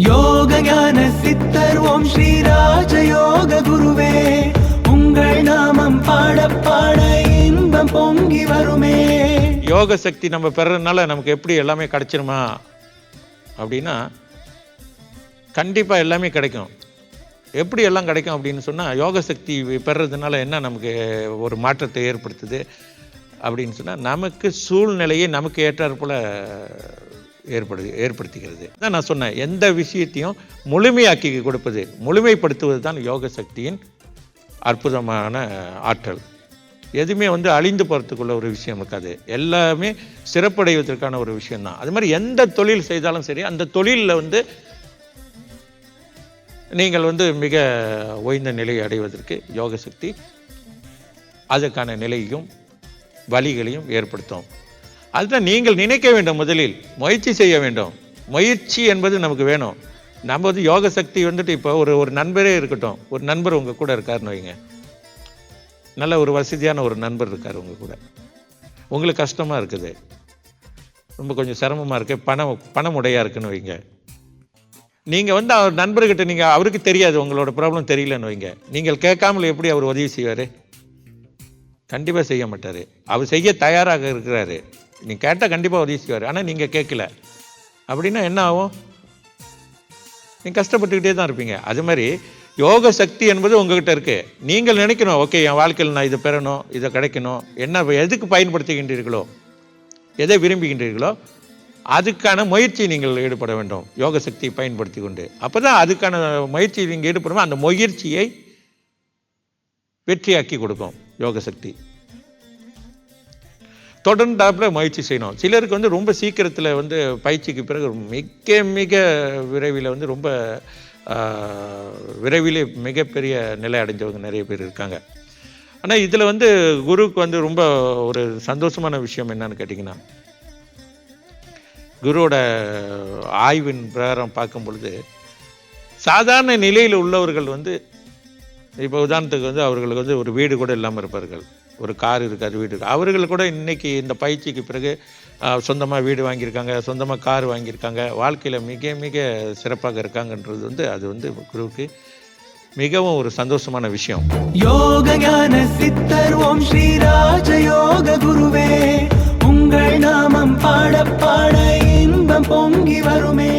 யோக ஞான சித்தர் ஓம் ஸ்ரீ ராஜயோக குருவே, உங்கள் நாமம் பாட பாட இன்பம் பொங்கி வருமே. யோக சக்தி நம்ம பெறறதுனால நமக்கு எப்படி எல்லாமே கிடைச்சிருமா அப்படின்னா, கண்டிப்பாக எல்லாமே கிடைக்கும். எப்படி எல்லாம் கிடைக்கும் அப்படின்னு சொன்னால், யோக சக்தி பெறறதுனால என்ன நமக்கு ஒரு மாற்றத்தை ஏற்படுத்துது அப்படின்னு சொன்னால், நமக்கு சூழ்நிலையை நமக்கு ஏற்றாற்போல் ஏற்படுத்திக்கிறது தான் நான் சொன்னேன். எந்த விஷயத்தையும் முழுமையாக்கி கொடுப்பது, முழுமைப்படுத்துவது தான் யோக சக்தியின் அற்புதமான ஆற்றல். எதுவுமே அழிந்து போகிறதுக்குள்ள ஒரு விஷயம் இருக்காது, எல்லாமே சிறப்படைவதற்கான ஒரு விஷயம்தான். அது மாதிரி எந்த தொழில் செய்தாலும் சரி, அந்த தொழிலில் நீங்கள் மிக உயர்ந்த நிலையை அடைவதற்கு யோக சக்தி அதற்கான நிலையும் வழிகளையும் ஏற்படுத்தும். அதுதான் நீங்கள் நினைக்க வேண்டும், முதலில் முயற்சி செய்ய வேண்டும். முயற்சி என்பது நமக்கு வேணும். நம்ம யோக சக்தி இப்போ ஒரு நண்பரே இருக்கட்டும், ஒரு நண்பர் உங்கள் கூட இருக்காருன்னு வைங்க, நல்ல ஒரு வசதியான ஒரு நண்பர் இருக்கார் உங்கள் கூட, உங்களுக்கு கஷ்டமாக இருக்குது, ரொம்ப கொஞ்சம் சிரமமாக இருக்குது, பணம் உடையாக இருக்குன்னு வைங்க. நீங்கள் அவர் நண்பர்கிட்ட நீங்கள் அவருக்கு தெரியாது, உங்களோட ப்ராப்ளம் தெரியலன்னு வைங்க, நீங்கள் கேட்காமல் எப்படி அவர் உதவி செய்வார்? கண்டிப்பாக செய்ய மாட்டார். அவர் செய்ய தயாராக இருக்கிறாரு, நீங்கள் கேட்டால் கண்டிப்பாக உதவி செய்வார். ஆனால் நீங்கள் கேட்கல அப்படின்னா என்ன ஆகும்? நீங்கள் கஷ்டப்பட்டுக்கிட்டே தான் இருப்பீங்க. அது மாதிரி யோக சக்தி என்பது உங்கள்கிட்ட இருக்குது. நீங்கள் நினைக்கணும், ஓகே என் வாழ்க்கையில் நான் இதை பெறணும், இதை கிடைக்கணும், என்ன எதுக்கு பயன்படுத்துகின்றீர்களோ, எதை விரும்புகின்றீர்களோ அதுக்கான முயற்சி நீங்கள் ஈடுபட வேண்டும், யோக சக்தியை பயன்படுத்தி கொண்டு. அப்போ தான் அதுக்கான முயற்சி நீங்கள் ஈடுபடுவோம், அந்த முயற்சியை வெற்றியாக்கி கொடுக்கும் யோக சக்தி. தொடர்ந்தாப்புல முயற்சி செய்யணும். சிலருக்கு ரொம்ப சீக்கிரத்தில் பயிற்சிக்கு பிறகு மிக மிக விரைவில் ரொம்ப விரைவிலே மிகப்பெரிய நிலை அடைஞ்சவங்க நிறைய பேர் இருக்காங்க. ஆனால் இதில் குருவுக்கு ரொம்ப ஒரு சந்தோஷமான விஷயம் என்னன்னு கேட்டிங்கன்னா, குருவோட ஆய்வின் பிரகாரம் பார்க்கும் பொழுது, சாதாரண நிலையில் உள்ளவர்கள் இப்போ உதாரணத்துக்கு அவர்களுக்கு ஒரு வீடு கூட இல்லாமல் இருப்பார்கள், ஒரு கார் இருக்காது, வீடு இருக்கு. அவர்கள் கூட இன்னைக்கு இந்த பயிற்சிக்கு பிறகு சொந்தமாக வீடு வாங்கியிருக்காங்க, சொந்தமாக கார் வாங்கியிருக்காங்க, வாழ்க்கையில் மிக மிக சிறப்பாக இருக்காங்கன்றது அது குருவுக்கு மிகவும் ஒரு சந்தோஷமான விஷயம். யோக ஞான சித்தர் ஓம் ஸ்ரீ ராஜயோக குருவே, உங்கள் நாமம் பாட பாட இன்பம் பொங்கி வருமே.